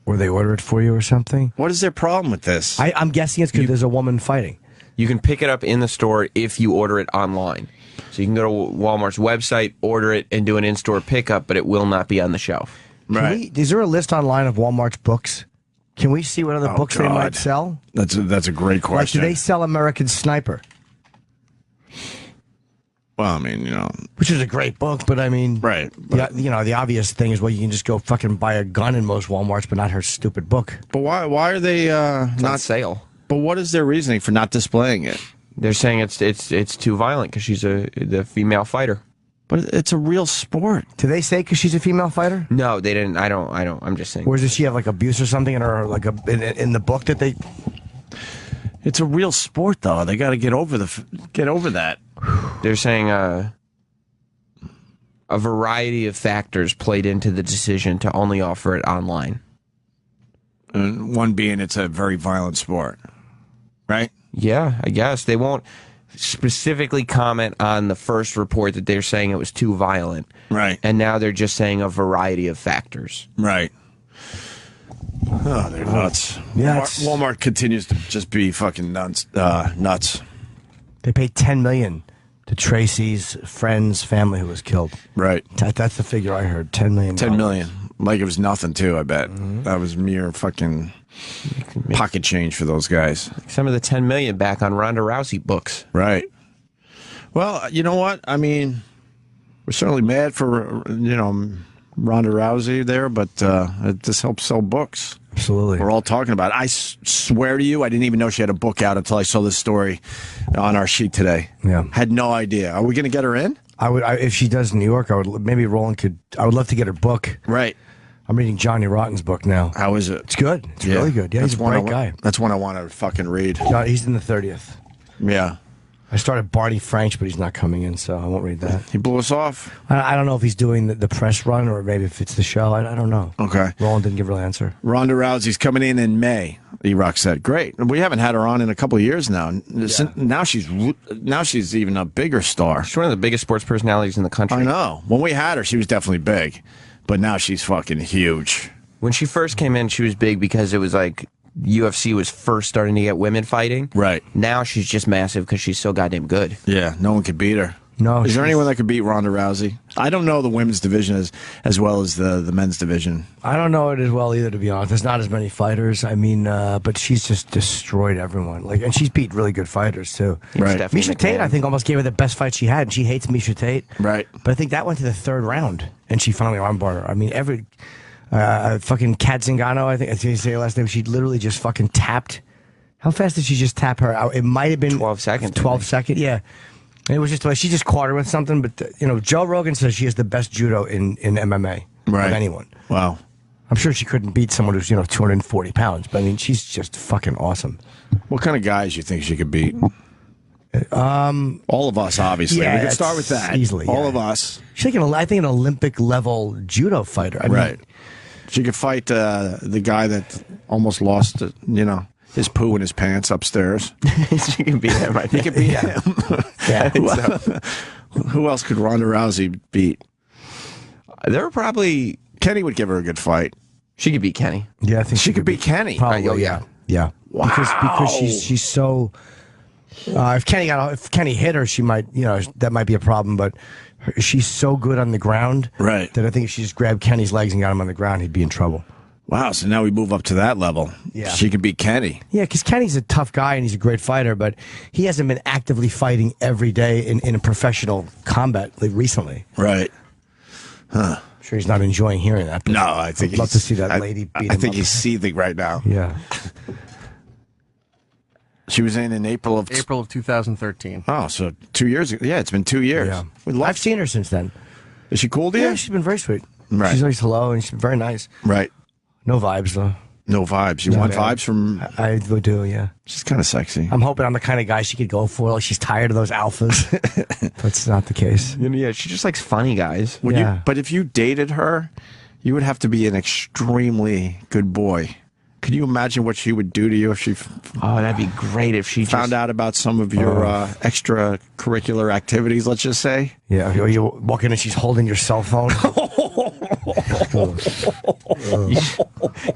Or they order it for you or something? What is their problem with this? I'm guessing it's because there's a woman fighting. You can pick it up in the store if you order it online. So you can go to Walmart's website, order it, and do an in-store pickup, but it will not be on the shelf. Right. Is there a list online of Walmart's books? Can we see what other books they might sell? That's a great question. Like, do they sell American Sniper? Well, I mean, Which is a great book, but I mean... Right. The obvious thing is, well, you can just go fucking buy a gun in most Walmarts, but not her stupid book. But why are they It's not on sale. But what is their reasoning for not displaying it? They're saying it's too violent because she's the female fighter. But it's a real sport. Do they say because she's a female fighter? No, they didn't. I don't. I'm just saying. Or does she have like abuse or something in her, like in the book that they... It's a real sport, though. They got to get over that. They're saying a variety of factors played into the decision to only offer it online. And one being it's a very violent sport, right? Yeah, I guess. They won't specifically comment on the first report that they're saying it was too violent. Right. And now they're just saying a variety of factors. Right. Oh, they're nuts. Yeah, Walmart continues to just be fucking nuts. They paid $10 million to Tracy's friend's family who was killed. Right. That's the figure I heard. $10 million. $10 million. Like it was nothing, too, I bet. That was mere fucking pocket change for those guys. Some of the $10 million back on Ronda Rousey books. Right. Well, you know what? I mean, we're certainly mad for, Ronda Rousey there, but it just helps sell books. Absolutely. We're all talking about it. I swear to you, I didn't even know she had a book out until I saw this story on our sheet today. Yeah. Had no idea. Are we going to get her in? If she does New York, I would love to get her book. Right. I'm reading Johnny Rotten's book now. How is it? It's good. It's really good. Yeah, he's a bright guy. That's one I want to fucking read. He's in the 30th. Yeah. I started Barney Franch, but he's not coming in, so I won't read that. He blew us off. I don't know if he's doing the press run or maybe if it's the show. I don't know. Okay. Roland didn't give a real answer. Ronda Rousey's coming in May. E-Rock said, "Great. We haven't had her on in a couple of years now. Yeah. Now she's even a bigger star. She's one of the biggest sports personalities in the country. I know. When we had her, she was definitely big, but now she's fucking huge. When she first came in, she was big because it was like UFC was first starting to get women fighting. Right. Now she's just massive because she's so goddamn good. Yeah, no one could beat her. No. Is there anyone that could beat Ronda Rousey? I don't know the women's division as well as the men's division. I don't know it as well either, to be honest. There's not as many fighters. I mean, but she's just destroyed everyone. And she's beat really good fighters too. Right. Misha Tate, I think, almost gave her the best fight she had. And she hates Misha Tate. Right. But I think that went to the third round, and she finally armbarred her. I mean, fucking Kat Zingano, I think that's how you say her last name. She literally just fucking tapped. How fast did she just tap her out? It might have been 12 seconds. 12 seconds, yeah. And it was just like she just caught her with something. But Joe Rogan says she has the best judo in MMA of anyone. Wow. I'm sure she couldn't beat someone who's 240 pounds. But I mean, she's just fucking awesome. What kind of guys you think she could beat? All of us, obviously. Yeah, we can start with that. Easily, all yeah. of us. She's like I think an Olympic level judo fighter. I mean, She could fight the guy that almost lost, his poo in his pants upstairs. She can beat him. I think. He could beat him. Yeah. Who else could Ronda Rousey beat? There were probably Kenny would give her a good fight. she could beat Kenny. Yeah, I think She could beat Kenny. Probably, Oh, yeah. yeah. Wow. Because she's so. If Kenny hit her, she might, that might be a problem. But she's so good on the ground, Right. that I think if she just grabbed Kenny's legs and got him on the ground, he'd be in trouble. Wow, so now we move up to that level. Yeah. She could beat Kenny. Yeah, because Kenny's a tough guy and he's a great fighter, but he hasn't been actively fighting every day in a professional combat recently. Right. I'm sure he's not enjoying hearing that. But No, I think I'd love to see that lady beat him I think up. he's seething right now. Yeah. She was in April of... April of 2013. Oh, so 2 years ago. Yeah, it's been 2 years. Yeah. I've I've seen her since then. Is she cool to you? Yeah, she's been very sweet. Right. She's always hello and she's been very nice. Right. No vibes, though. No vibes. You want man. vibes from... I would do, yeah. She's kind of sexy. I'm hoping I'm the kind of guy she could go for. Like, she's tired of those alphas. That's not the case. Yeah, she just likes funny guys. Would Yeah. you, but if you dated her, you would have to be an extremely good boy. Could you imagine what she would do to you if she Oh, that'd be great if she found out about some of your extracurricular activities, let's just say? Yeah, you walk in and she's holding your cell phone.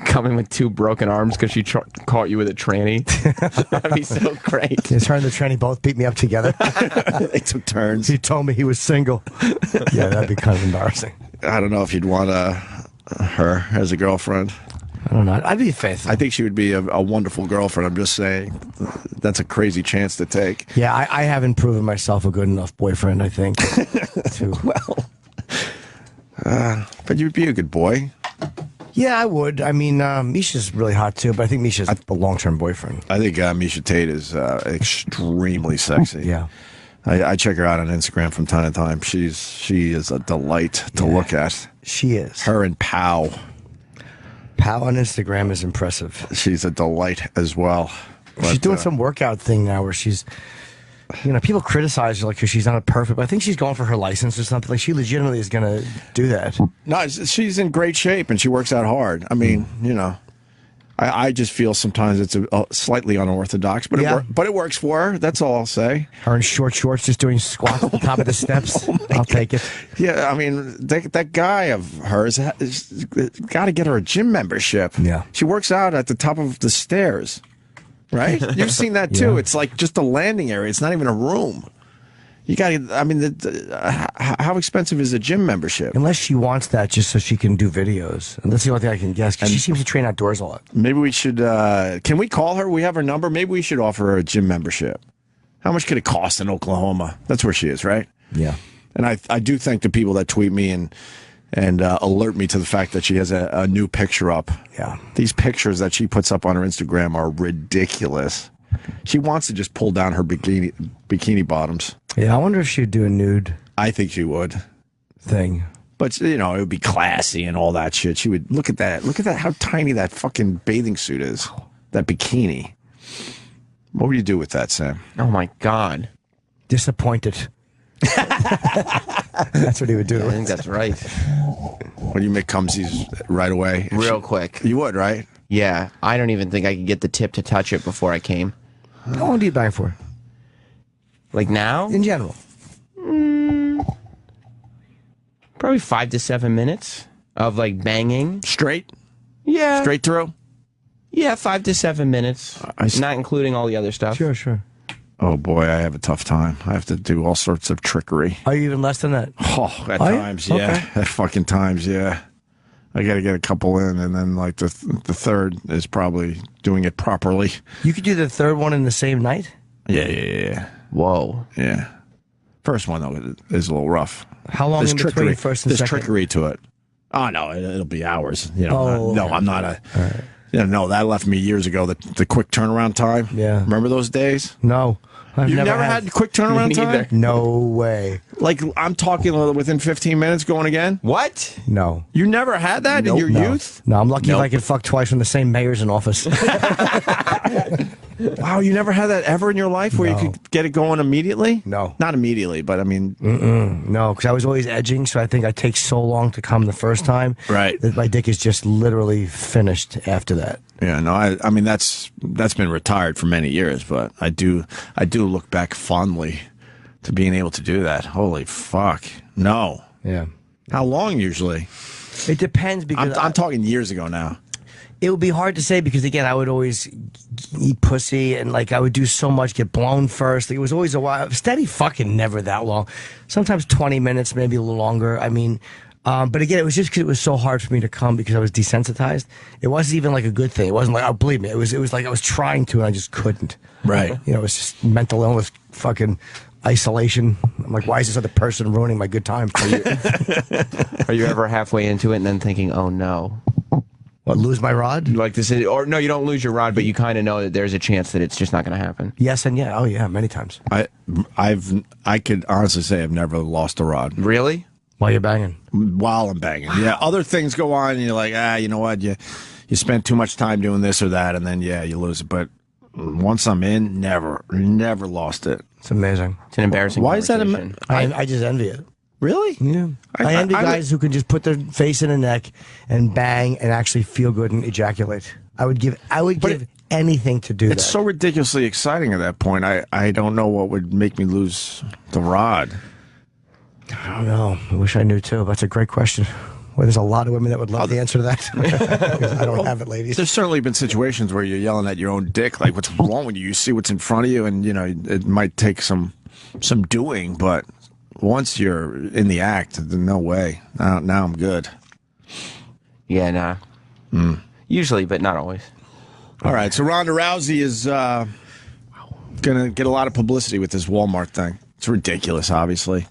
coming with 2 broken arms because she caught you with a tranny. That'd be so great. His her and the tranny both beat me up together. They took turns. He told me he was single. Yeah, that'd be kind of embarrassing. I don't know if you'd want her as a girlfriend. I don't know. I'd be faithful. I think she would be a wonderful girlfriend. I'm just saying that's a crazy chance to take. Yeah, I haven't proven myself a good enough boyfriend, I think. But you'd be a good boy. Yeah, I would. I mean, Misha's really hot too, but I think Misha's a long-term boyfriend. I think Misha Tate is extremely sexy. Yeah. I check her out on Instagram from time to time. She is a delight to look at. She is. Her and Pow. Pow on Instagram is impressive. She's a delight as well. She's But, doing some workout thing now where she's, people criticize her like 'cause she's not perfect, but I think she's going for her license or something. Like she legitimately is going to do that. No, she's in great shape and she works out hard. I mean, I just feel sometimes it's a slightly unorthodox, but it works for her. That's all I'll say. Her in short shorts just doing squats at the top of the steps. I'll take it. Yeah, I mean, that guy of hers has got to get her a gym membership. Yeah. She works out at the top of the stairs, right? You've seen that too. Yeah. It's like just a landing area. It's not even a room. You got to, I mean, how expensive is a gym membership? Unless she wants that just so she can do videos. And that's the only thing I can guess. 'Cause she seems to train outdoors a lot. Maybe we should, can we call her? We have her number. Maybe we should offer her a gym membership. How much could it cost in Oklahoma? That's where she is, right? Yeah. And I do thank the people that tweet me and alert me to the fact that she has a new picture up. Yeah. These pictures that she puts up on her Instagram are ridiculous. She wants to just pull down her bikini bottoms. Yeah, I wonder if she'd do a nude I think she would. thing. But, it would be classy and all that shit. She would look at that. Look at that, how tiny that fucking bathing suit is. That bikini. What would you do with that, Sam? Oh my God. Disappointed. That's what he would do. I think that's right. Would you make cumsies right away? Real quick. You would, right? Yeah, I don't even think I could get the tip to touch it before I came. How long do you bang for? Like now? In general. Probably 5 to 7 minutes of like banging. Straight? Yeah. Straight through? Yeah, 5 to 7 minutes. Not including all the other stuff. Sure. Oh, boy, I have a tough time. I have to do all sorts of trickery. Are you even less than that? Oh, at Are you? times, yeah. Okay. At fucking times, yeah. I got to get a couple in, and then like the third is probably doing it properly. You could do the third one in the same night? Yeah. Whoa. Yeah. First one, though, is a little rough. How long There's in between trickery. first and There's second? trickery to it. Oh, no, it'll be hours. Oh, no, okay. I'm not a... No, that left me years ago, the quick turnaround time. Yeah. Remember those days? No. I've You've never had quick turnaround time? No way. Like, I'm talking within 15 minutes going again? What? No. You never had that in your youth? No, I'm lucky if I could fuck twice from the same mayor's in office. Wow, you never had that ever in your life where you could get it going immediately? No. Not immediately, but I mean... No, because I was always edging, so I think I take so long to come the first time Right. that my dick is just literally finished after that. Yeah, no, I mean, that's been retired for many years, but I do look back fondly to being able to do that. Holy fuck. No. Yeah. How long usually? It depends because I'm talking years ago now. It would be hard to say because again, I would always eat pussy and like I would do so much, get blown first. Like, it was always a while. Steady fucking never that long. Sometimes 20 minutes, maybe a little longer. I mean, but again, it was just because it was so hard for me to come because I was desensitized. It wasn't even like a good thing. It wasn't like, oh, believe me, it was like I was trying to and I just couldn't. Right. You know, it was just mental illness, fucking isolation. I'm like, why is this other person ruining my good time? Are you ever halfway into it and then thinking, oh no? What, lose my rod? Like this is, or no, you don't lose your rod, but you kind of know that there's a chance that it's just not going to happen. Yes and yeah. Oh yeah, many times. I could honestly say I've never lost a rod. Really? While you're banging. While I'm banging. Yeah, other things go on and you're like, you know what, you spent too much time doing this or that, and then you lose it. But once I'm in, never lost it. It's amazing. It's an embarrassing Why is that conversation. I just envy it. Really? Yeah. I envy guys who can just put their face in a neck and bang and actually feel good and ejaculate. I would give anything to do that. It's so ridiculously exciting at that point. I don't know what would make me lose the rod. I don't know. I wish I knew too. That's a great question. Well, there's a lot of women that would love the answer to that. Because I don't have it, ladies. There's certainly been situations where you're yelling at your own dick, like what's wrong with you? You see what's in front of you, and you know it might take some doing, but once you're in the act, no way. Now I'm good. Yeah, nah. Usually, but not always. All right, so Ronda Rousey is gonna get a lot of publicity with this Walmart thing. It's ridiculous, obviously.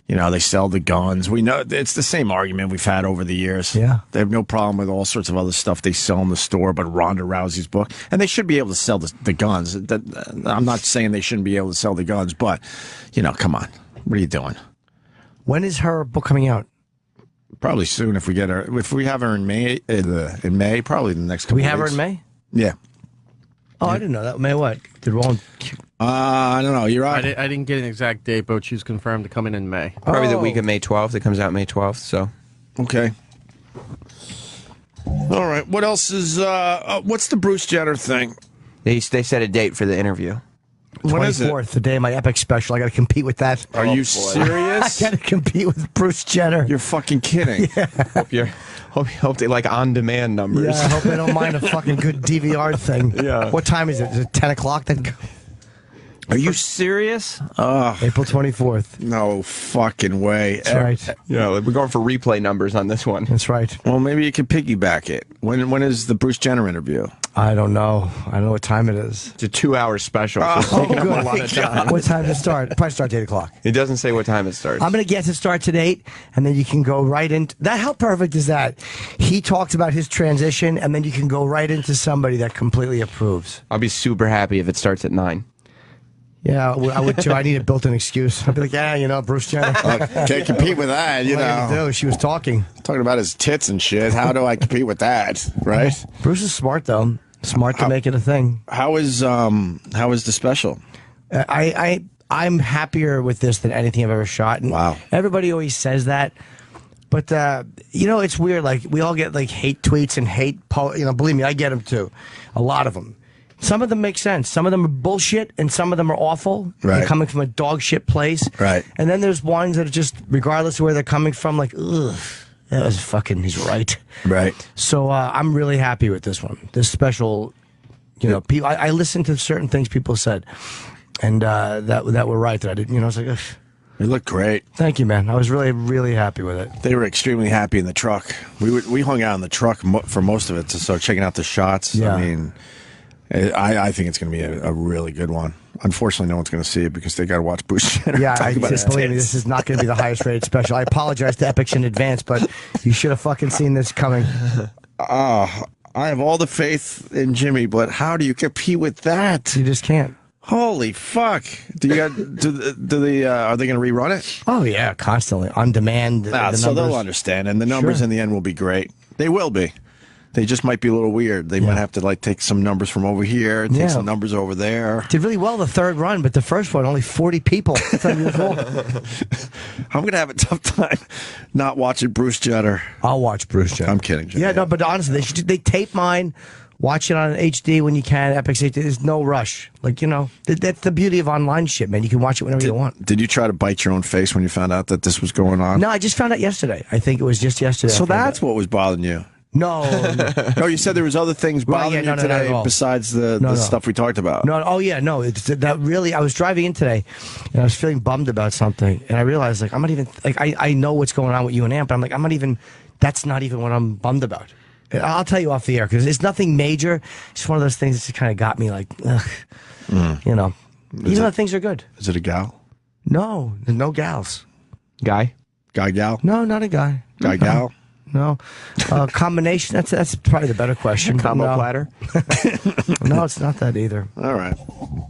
You know, they sell the guns. We know it's the same argument we've had over the years. Yeah. They have no problem with all sorts of other stuff they sell in the store, but Ronda Rousey's book. And they should be able to sell the guns. I'm not saying they shouldn't be able to sell the guns, but, you know, come on. What are you doing? When is her book coming out? Probably soon if we get her. If we have her in May, probably the next couple Do we have her weeks. in May? Yeah. Oh, I didn't know that. May what? Did Roland... I don't know. You're right. I didn't get an exact date, but she's confirmed to come in May. Probably the week of May 12th. It comes out May 12th, so. Okay. All right. What else is, what's the Bruce Jenner thing? They set a date for the interview. When is it? 24th, the day of my Epic special. I got to compete with that. Are you serious? I got to compete with Bruce Jenner. You're fucking kidding. Hope they like on-demand numbers. Yeah, I hope they don't mind a fucking good DVR thing. Yeah. What time is it? Is it 10 o'clock? Then Are you serious? April 24th. No fucking way. That's right. Yeah, we're going for replay numbers on this one. That's right. Well, maybe you can piggyback it. When is the Bruce Jenner interview? I don't know. I don't know what time it is. It's a 2-hour special. So it's taking up a lot of time. What time does it start? Probably start at 8 o'clock. It doesn't say what time it starts. I'm going to guess it starts at 8, and then you can go right into that. How perfect is that? He talks about his transition, and then you can go right into somebody that completely approves. I'll be super happy if it starts at 9. Yeah, I would too. I need a built-in excuse. I'd be like, yeah, you know, Bruce Jenner. Can't compete with that, you What are you gonna do? She was talking. Talking about his tits and shit. How do I compete with that, right? Bruce is smart, though. Smart to make it a thing. How is the special? I'm happier with this than anything I've ever shot. And Wow. Everybody always says that. But, you know, it's weird. Like, we all get, like, hate tweets and you know, believe me, I get them, too. A lot of them. Some of them make sense. Some of them are bullshit, and some of them are awful. Right. They're coming from a dog shit place. Right. And then there's ones that are just, regardless of where they're coming from, like, ugh, that was fucking, he's right. Right. So I'm really happy with this one. This special, you know, I listened to certain things people said, and that were right. That I didn't, you know, I was like, ugh. They look great. Thank you, man. I was really, really happy with it. They were extremely happy in the truck. We hung out in the truck for most of it to start checking out the shots. Yeah. I mean, I think it's going to be a really good one. Unfortunately, no one's going to see it because they got to watch Bruce Jenner Yeah, talk about his believe me, tits. this is not going to be the highest rated special. I apologize to Epics in advance, but you should have fucking seen this coming. I have all the faith in Jimmy, but how do you compete with that? You just can't. Holy fuck! Do you got? Are they going to rerun it? Oh yeah, constantly on demand. The So they'll numbers. understand, and the numbers Sure. in the end will be great. They will be. They just might be a little weird. They might have to like take some numbers from over here, take Yeah. some numbers over there. Did really well the third run, but the first one only 40 people. That's unusual. I'm going to have a tough time not watching Bruce Jenner. I'll watch Bruce Jenner. I'm kidding, Jimmy. Yeah, no, but honestly, they tape mine. Watch it on HD when you can. Epics HD. There's no rush. Like, you know, that's the beauty of online shit, man. You can watch it whenever you want. Did you try to bite your own face when you found out that this was going on? No, I just found out yesterday. I think it was just yesterday. So I found that's out. what was bothering you. No, No, you said there was other things bothering no, you no, not at today all. besides the No. stuff we talked about. no. Oh yeah, no. It's that really. I was driving in today, and I was feeling bummed about something, and I realized like I'm not even like I know what's going on with you and Amp, but I'm like I'm not even. That's not even what I'm bummed about. I'll tell you off the air because it's nothing major. It's one of those things that just kind of got me like, ugh, you know. Even though things are good. Is it a gal? No, there's no gals. Guy? Guy, gal? No, not a guy. Guy, gal? No, combination. That's probably the better question. Combo no. platter? No, it's not that either. All right.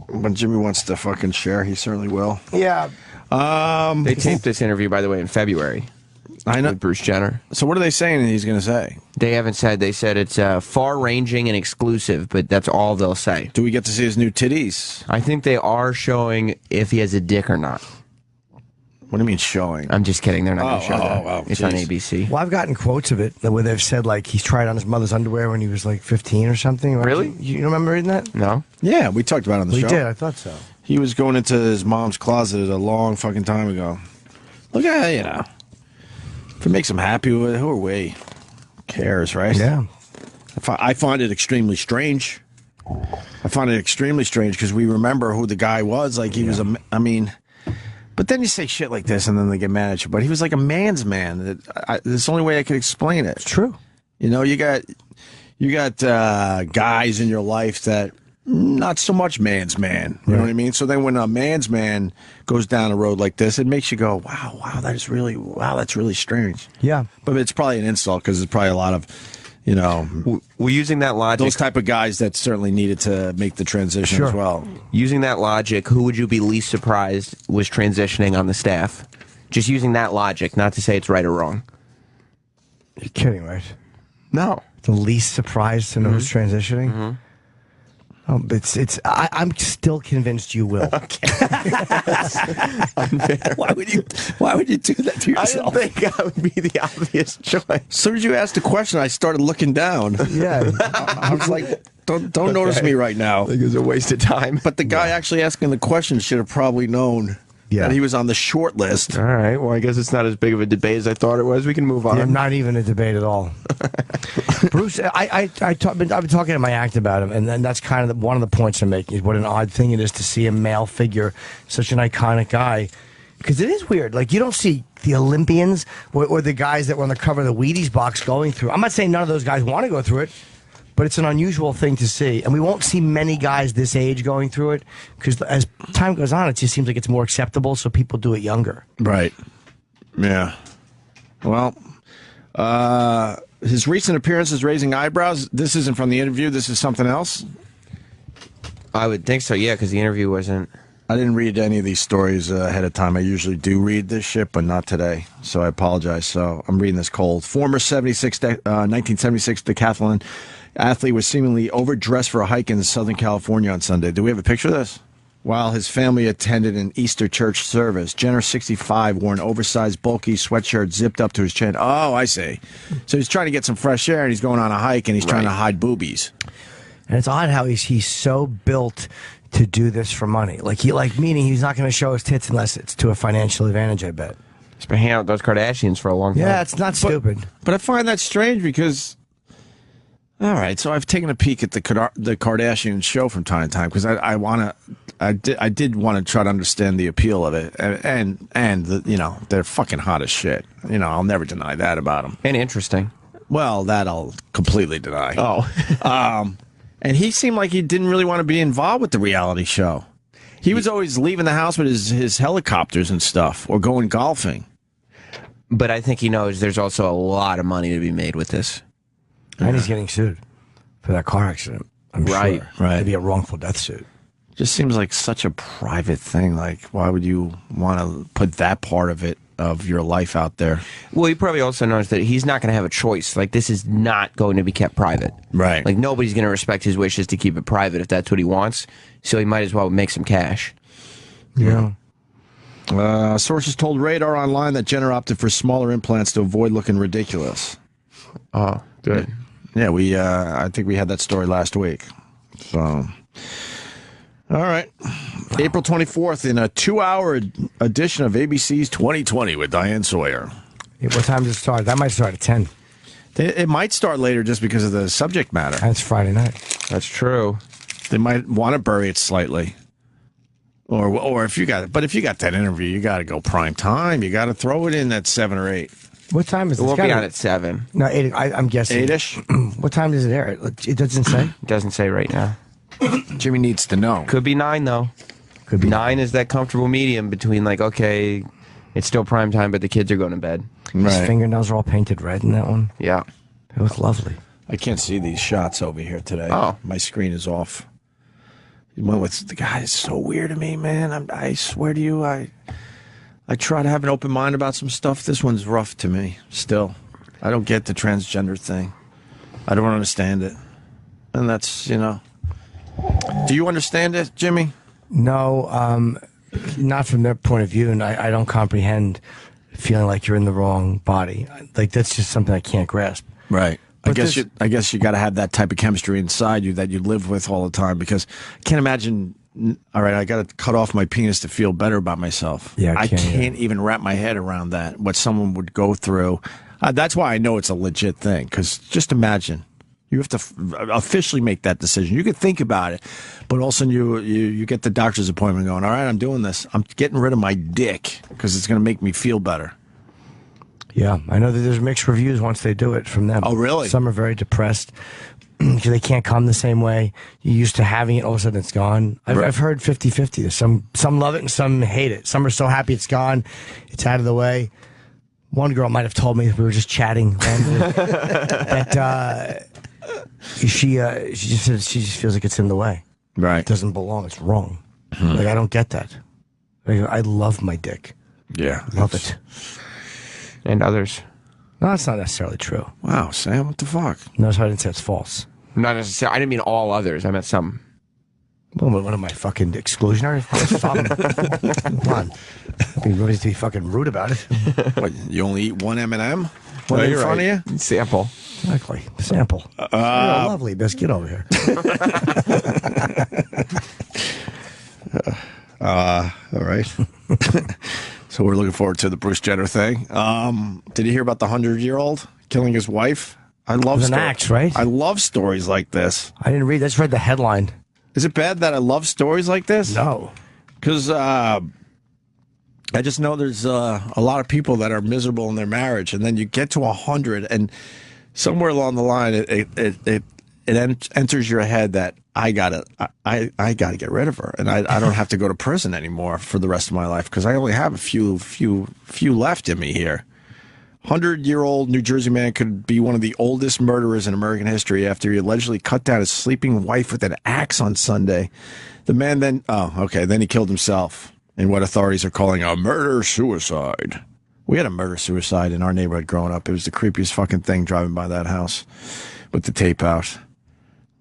When Jimmy wants to fucking share, he certainly will. Yeah. They taped this interview, by the way, in February I know. with Bruce Jenner. So what are they saying he's going to say? They haven't said. They said it's far-ranging and exclusive, but that's all they'll say. Do we get to see his new titties? I think they are showing if he has a dick or not. What do you mean showing? I'm just kidding. They're not going to show that. oh, It's on jeez. ABC. Well, I've gotten quotes of it where they've said like he's tried on his mother's underwear when he was like 15 or something. Really? You remember reading that? No? Yeah, we talked about it on the We show. did. I thought so. He was going into his mom's closet a long fucking time ago. Look at you know. If it makes him happy with it, who are we? Who cares, right? Yeah. I find it extremely strange. I find it extremely strange because we remember who the guy was. Like he was I mean, but then you say shit like this and then they get mad at you. But he was like a man's man. That's the only way I could explain it. It's true. You know, you got guys in your life that not so much man's man. You know what I mean? So then when a man's man goes down a road like this, it makes you go, wow, that's really strange. Yeah. But it's probably an insult because there's probably a lot of, you know, We're using that logic. those type of guys that certainly needed to make the transition Sure. as well. Using that logic, who would you be least surprised was transitioning on the staff? Just using that logic, not to say it's right or wrong. You're kidding, right? No. The least surprised to know who's transitioning. Oh, but I'm still convinced you will. Why would you do that to I didn't think that would be the obvious choice. As soon as you asked the question, I started looking down. Yeah. I was like, don't notice me right now. I think it's a waste of time. But the guy actually asking the question should have probably known that he was on the short list. All right. Well, I guess it's not as big of a debate as I thought it was. We can move on. Yeah, not even a debate at all. Bruce, I've been talking to my act about him, and then that's kind of one of the points I'm making is what an odd thing it is to see a male figure, such an iconic guy. Because it is weird. Like, you don't see the Olympians or the guys that were on the cover of the Wheaties box going through. I'm not saying none of those guys want to go through it, but it's an unusual thing to see. And we won't see many guys this age going through it because as time goes on, it just seems like it's more acceptable, so people do it younger. Right. Yeah. Well, his recent appearances raising eyebrows. This isn't from the interview. This is something else. I would think so, yeah, because the interview wasn't. I didn't read any of these stories ahead of time. I usually do read this shit, but not today. So I apologize. So I'm reading this cold. Former 1976 decathlon athlete was seemingly overdressed for a hike in Southern California on Sunday. Do we have a picture of this? While his family attended an Easter church service, Jenner, 65, wore an oversized, bulky sweatshirt zipped up to his chin. Oh, I see. So he's trying to get some fresh air, and he's going on a hike, and he's trying to hide boobies. And it's odd how he's so built to do this for money. Meaning he's not going to show his tits unless it's to a financial advantage, I bet. He's been hanging out with those Kardashians for a long time. Yeah, it's not stupid. But I find that strange because, all right, so I've taken a peek at the Kardashian show from time to time because I did want to try to understand the appeal of it, and you know, they're fucking hot as shit. You know, I'll never deny that about them. And interesting. Well, that I'll completely deny. Oh. And he seemed like he didn't really want to be involved with the reality show. He was always leaving the house with his helicopters and stuff, or going golfing. But I think he knows there's also a lot of money to be made with this. And he's getting sued for that car accident. I'm Right, sure. right. It'd be a wrongful death suit. Just seems like such a private thing. Like, why would you want to put that part of it, of your life, out there? Well, he probably also knows that he's not going to have a choice. Like, this is not going to be kept private. Right. Like, nobody's going to respect his wishes to keep it private if that's what he wants. So he might as well make some cash. Yeah. Sources told Radar Online that Jenner opted for smaller implants to avoid looking ridiculous. Oh, good. Yeah, I think we had that story last week. So, all right. April 24th in a 2-hour edition of ABC's 2020 with Diane Sawyer. What time does it start? That might start at 10. It might start later just because of the subject matter. And it's Friday night. That's true. They might want to bury it slightly. Or if you got that interview, you got to go prime time. You got to throw it in at 7 or 8. What time is it? It won't be on at 7. No, 8. I'm guessing 8ish. What time does it air? It doesn't say. It doesn't say right now. Jimmy needs to know. Could be 9 though. Could be 9 is that comfortable medium between like, okay, it's still prime time, but the kids are going to bed. His fingernails are all painted red in that one. Yeah. They look lovely. I can't see these shots over here today. Oh. My screen is off. You went with the guy. It's so weird to me, man. I swear to you, I try to have an open mind about some stuff. This one's rough to me. Still, I don't get the transgender thing. I don't understand it, and that's Do you understand it, Jimmy? No, not from their point of view, and I don't comprehend feeling like you're in the wrong body. Like that's just something I can't grasp. Right. But I guess you got to have that type of chemistry inside you that you live with all the time, because I can't imagine. All right, I got to cut off my penis to feel better about myself. Yeah, I can't even wrap my head around that. What someone would go through. That's why I know it's a legit thing. Because just imagine, you have to officially make that decision. You could think about it, but all of a sudden you get the doctor's appointment going. All right, I'm doing this. I'm getting rid of my dick because it's going to make me feel better. Yeah, I know that there's mixed reviews once they do it from them. Oh, really? Some are very depressed because they can't come the same way. You're used to having it, all of a sudden it's gone. I've heard 50-50. Some love it and some hate it. Some are so happy it's gone, it's out of the way. One girl might have told me, we were just chatting, that she just said she just feels like it's in the way. Right. It doesn't belong. It's wrong. Like, I don't get that. Like, I love my dick. Yeah. Love it. And others. No, that's not necessarily true. Wow, Sam, what the fuck? No, so I didn't say it's false. Not necessarily. I didn't mean all others. I meant some. Well, what am I, fucking exclusionary? Come on. Everybody's to be fucking rude about it. What, you only eat one M&M? One No, in you're front right. of you? Sample. Exactly. Sample. Lovely biscuit over here. All right. So we're looking forward to the Bruce Jenner thing. Did you hear about the 100-year-old killing his wife? I love With an axe, right? I love stories like this. I didn't read. I just read the headline. Is it bad that I love stories like this? No. Because I just know there's a lot of people that are miserable in their marriage, and then you get to 100, and somewhere along the line, it enters your head that I gotta get rid of her, and I don't have to go to prison anymore for the rest of my life because I only have a few left in me here. 100-year-old New Jersey man could be one of the oldest murderers in American history after he allegedly cut down his sleeping wife with an axe on Sunday. The man then he killed himself in what authorities are calling a murder-suicide. We had a murder-suicide in our neighborhood growing up. It was the creepiest fucking thing driving by that house with the tape out.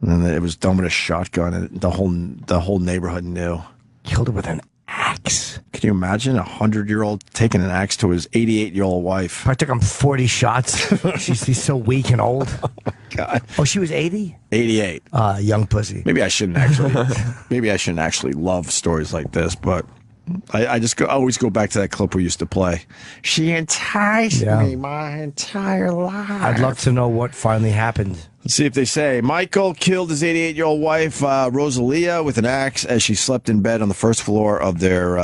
And then it was done with a shotgun, and the whole neighborhood knew. Killed her with an axe. Can you imagine a 100-year-old taking an axe to his 88-year-old wife? I took him 40 shots. She's so weak and old. Oh, God. Oh, she was 80? 88. Young pussy. Maybe I shouldn't actually love stories like this, but I always go back to that clip we used to play. She enticed me my entire life. I'd love to know what finally happened. Let's see if they say. Michael killed his 88-year-old wife, Rosalia, with an axe as she slept in bed on the first floor of their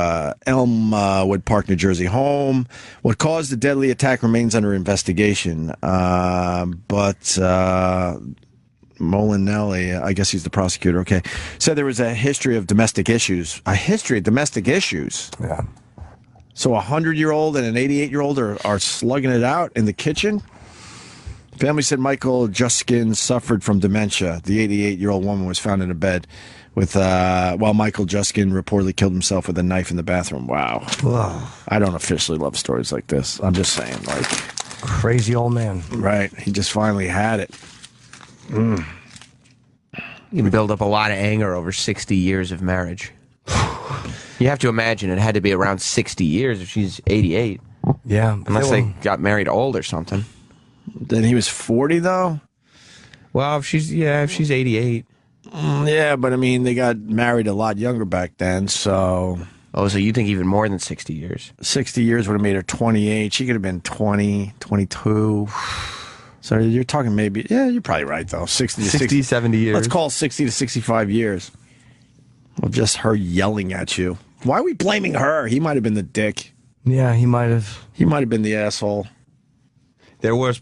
Elmwood Park, New Jersey home. What caused the deadly attack remains under investigation. But Molinelli, I guess he's the prosecutor, okay, said there was a history of domestic issues. A history of domestic issues? Yeah. So a 100-year-old and an 88-year-old are slugging it out in the kitchen? Family said Michael Juskin suffered from dementia. The 88-year-old woman was found in a bed with while Michael Juskin reportedly killed himself with a knife in the bathroom. Wow. Whoa. I don't officially love stories like this. I'm just saying, like, crazy old man. Right. He just finally had it. You can build up a lot of anger over 60 years of marriage. You have to imagine it had to be around 60 years if she's 88. Yeah. Unless they got married old or something. Then he was 40, though? Well, if she's 88. Yeah, but I mean, they got married a lot younger back then, so... Oh, so you think even more than 60 years? 60 years would have made her 28. She could have been 20, 22. So you're talking maybe, yeah, you're probably right, though. 60 to 60, 70 years. Let's call it 60 to 65 years. Well, just her yelling at you. Why are we blaming her? He might have been the dick. Yeah, he might have. He might have been the asshole. There was